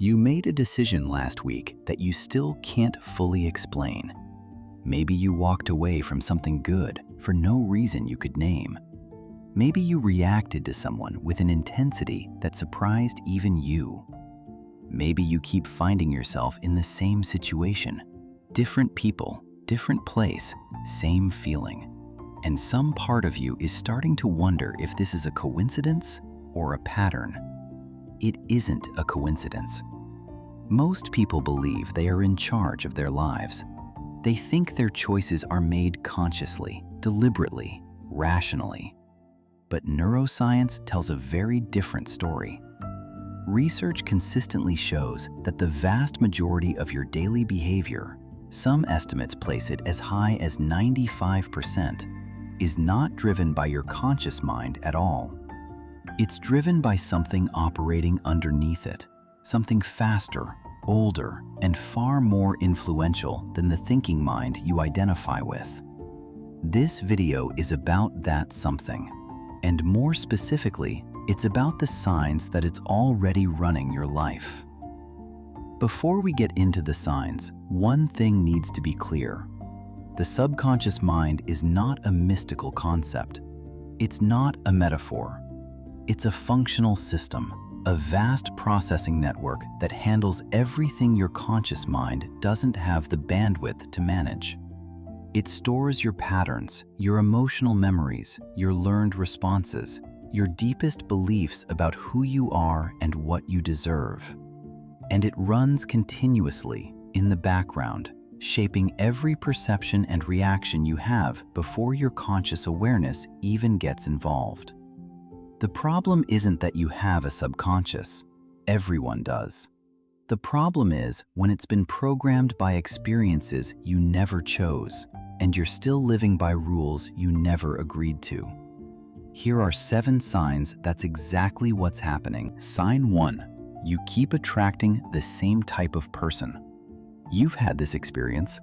You made a decision last week that you still can't fully explain. Maybe you walked away from something good for no reason you could name. Maybe you reacted to someone with an intensity that surprised even you. Maybe you keep finding yourself in the same situation. Different people, different place, same feeling. And some part of you is starting to wonder if this is a coincidence or a pattern. It isn't a coincidence. Most people believe they are in charge of their lives. They think their choices are made consciously, deliberately, rationally. But neuroscience tells a very different story. Research consistently shows that the vast majority of your daily behavior, some estimates place it as high as 95%, is not driven by your conscious mind at all. It's driven by something operating underneath it, something faster, older, and far more influential than the thinking mind you identify with. This video is about that something, and more specifically, it's about the signs that it's already running your life. Before we get into the signs, one thing needs to be clear. The subconscious mind is not a mystical concept. It's not a metaphor. It's a functional system, a vast processing network that handles everything your conscious mind doesn't have the bandwidth to manage. It stores your patterns, your emotional memories, your learned responses, your deepest beliefs about who you are and what you deserve. And it runs continuously in the background, shaping every perception and reaction you have before your conscious awareness even gets involved. The problem isn't that you have a subconscious. Everyone does. The problem is when it's been programmed by experiences you never chose, and you're still living by rules you never agreed to. Here are 7 signs that's exactly what's happening. Sign 1. You keep attracting the same type of person. You've had this experience.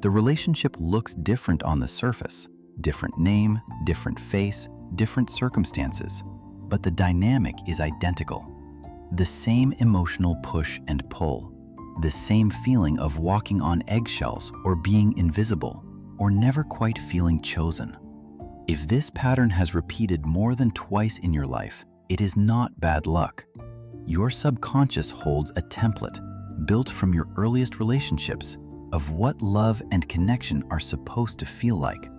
The relationship looks different on the surface. Different name, different face, different circumstances. But the dynamic is identical. The same emotional push and pull. The same feeling of walking on eggshells or being invisible or never quite feeling chosen. If this pattern has repeated more than twice in your life, it is not bad luck. Your subconscious holds a template built from your earliest relationships of what love and connection are supposed to feel like.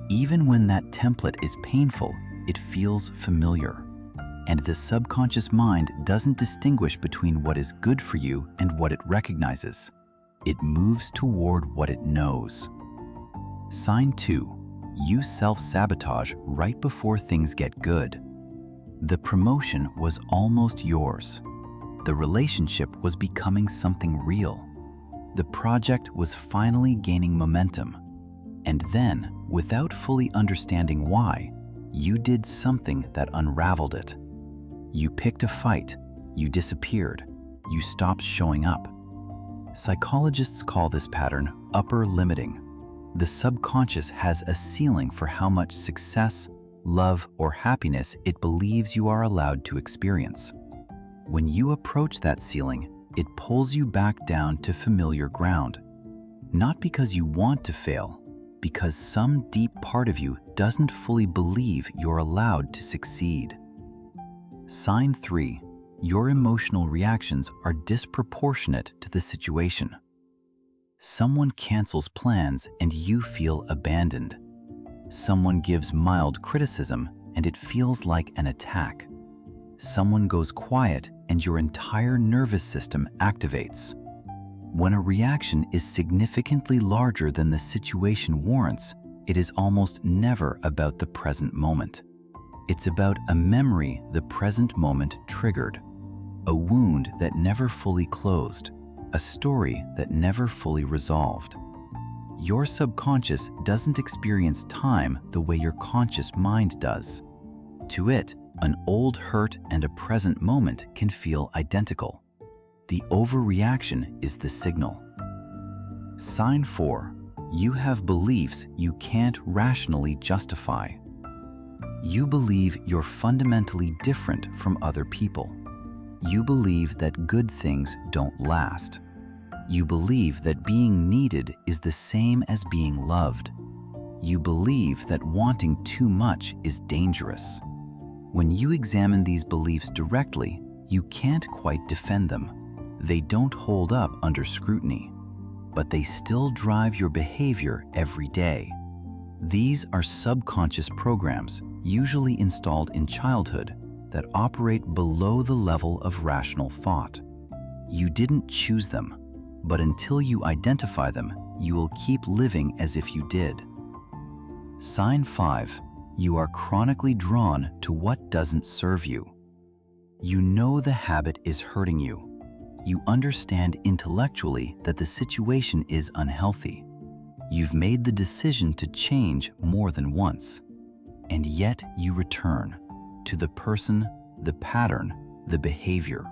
Even when that template is painful, it feels familiar. And the subconscious mind doesn't distinguish between what is good for you and what it recognizes. It moves toward what it knows. Sign 2. You self-sabotage right before things get good. The promotion was almost yours. The relationship was becoming something real. The project was finally gaining momentum. And then, without fully understanding why, you did something that unraveled it. You picked a fight, you disappeared, you stopped showing up. Psychologists call this pattern upper limiting. The subconscious has a ceiling for how much success, love, or happiness it believes you are allowed to experience. When you approach that ceiling, it pulls you back down to familiar ground. Not because you want to fail, because some deep part of you doesn't fully believe you're allowed to succeed. Sign 3. Your emotional reactions are disproportionate to the situation. Someone cancels plans and you feel abandoned. Someone gives mild criticism and it feels like an attack. Someone goes quiet and your entire nervous system activates. When a reaction is significantly larger than the situation warrants, it is almost never about the present moment. It's about a memory the present moment triggered, a wound that never fully closed, a story that never fully resolved. Your subconscious doesn't experience time the way your conscious mind does. To it, an old hurt and a present moment can feel identical. The overreaction is the signal. Sign 4. You have beliefs you can't rationally justify. You believe you're fundamentally different from other people. You believe that good things don't last. You believe that being needed is the same as being loved. You believe that wanting too much is dangerous. When you examine these beliefs directly, you can't quite defend them. They don't hold up under scrutiny, but they still drive your behavior every day. These are subconscious programs, usually installed in childhood, that operate below the level of rational thought. You didn't choose them, but until you identify them, you will keep living as if you did. Sign 5. You are chronically drawn to what doesn't serve you. You know the habit is hurting you. You understand intellectually that the situation is unhealthy. You've made the decision to change more than once, and yet you return to the person, the pattern, the behavior,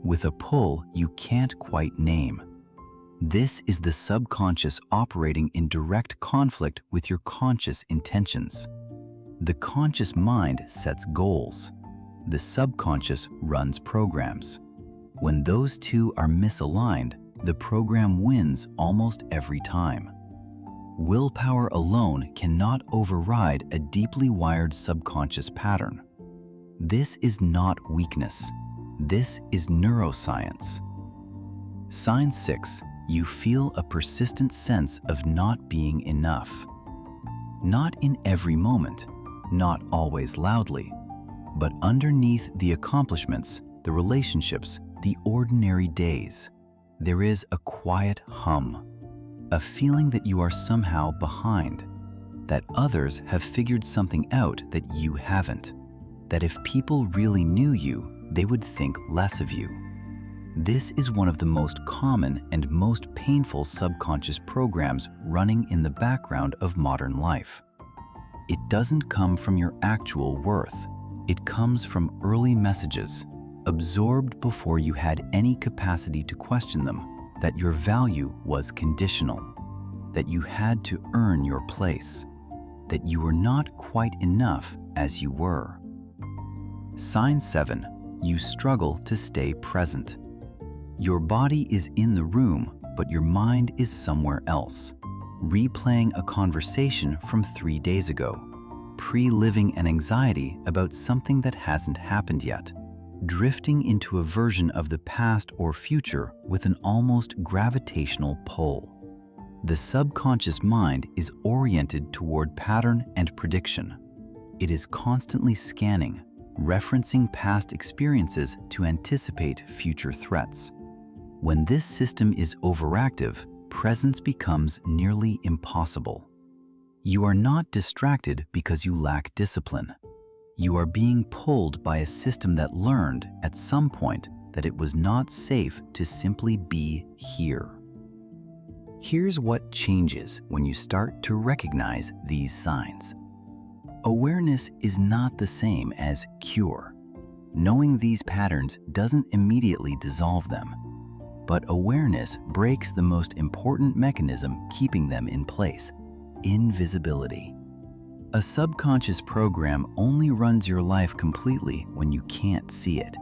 with a pull you can't quite name. This is the subconscious operating in direct conflict with your conscious intentions. The conscious mind sets goals. The subconscious runs programs. When those two are misaligned, the program wins almost every time. Willpower alone cannot override a deeply wired subconscious pattern. This is not weakness. This is neuroscience. Sign 6. You feel a persistent sense of not being enough. Not in every moment, not always loudly, but underneath the accomplishments, the relationships, the ordinary days, there is a quiet hum, a feeling that you are somehow behind, that others have figured something out that you haven't, that if people really knew you, they would think less of you. This is one of the most common and most painful subconscious programs running in the background of modern life. It doesn't come from your actual worth. It comes from early messages, absorbed before you had any capacity to question them, that your value was conditional, that you had to earn your place, that you were not quite enough as you were. Sign 7. You struggle to stay present. Your body is in the room, but your mind is somewhere else, replaying a conversation from 3 days ago, pre-living an anxiety about something that hasn't happened yet, drifting into a version of the past or future with an almost gravitational pull. The subconscious mind is oriented toward pattern and prediction. It is constantly scanning, referencing past experiences to anticipate future threats. When this system is overactive, presence becomes nearly impossible. You are not distracted because you lack discipline. You are being pulled by a system that learned at some point that it was not safe to simply be here. Here's what changes when you start to recognize these signs. Awareness is not the same as cure. Knowing these patterns doesn't immediately dissolve them, but awareness breaks the most important mechanism keeping them in place: invisibility. A subconscious program only runs your life completely when you can't see it.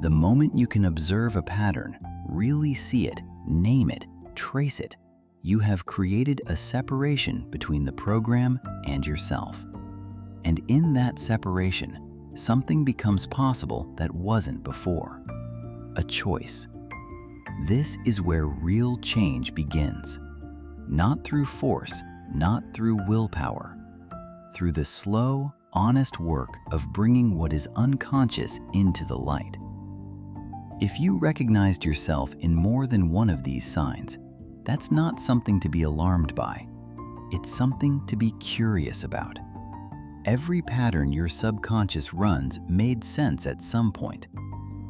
The moment you can observe a pattern, really see it, name it, trace it, you have created a separation between the program and yourself. And in that separation, something becomes possible that wasn't before: a choice. This is where real change begins. Not through force, not through willpower, through the slow, honest work of bringing what is unconscious into the light. If you recognized yourself in more than one of these signs, that's not something to be alarmed by. It's something to be curious about. Every pattern your subconscious runs made sense at some point.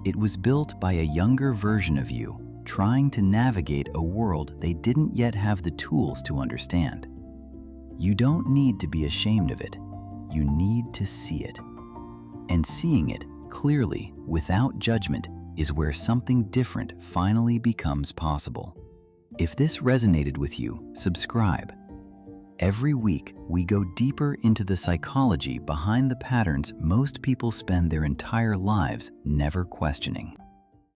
It was built by a younger version of you, trying to navigate a world they didn't yet have the tools to understand. You don't need to be ashamed of it. You need to see it. And seeing it clearly, without judgment, is where something different finally becomes possible. If this resonated with you, subscribe. Every week, we go deeper into the psychology behind the patterns most people spend their entire lives never questioning.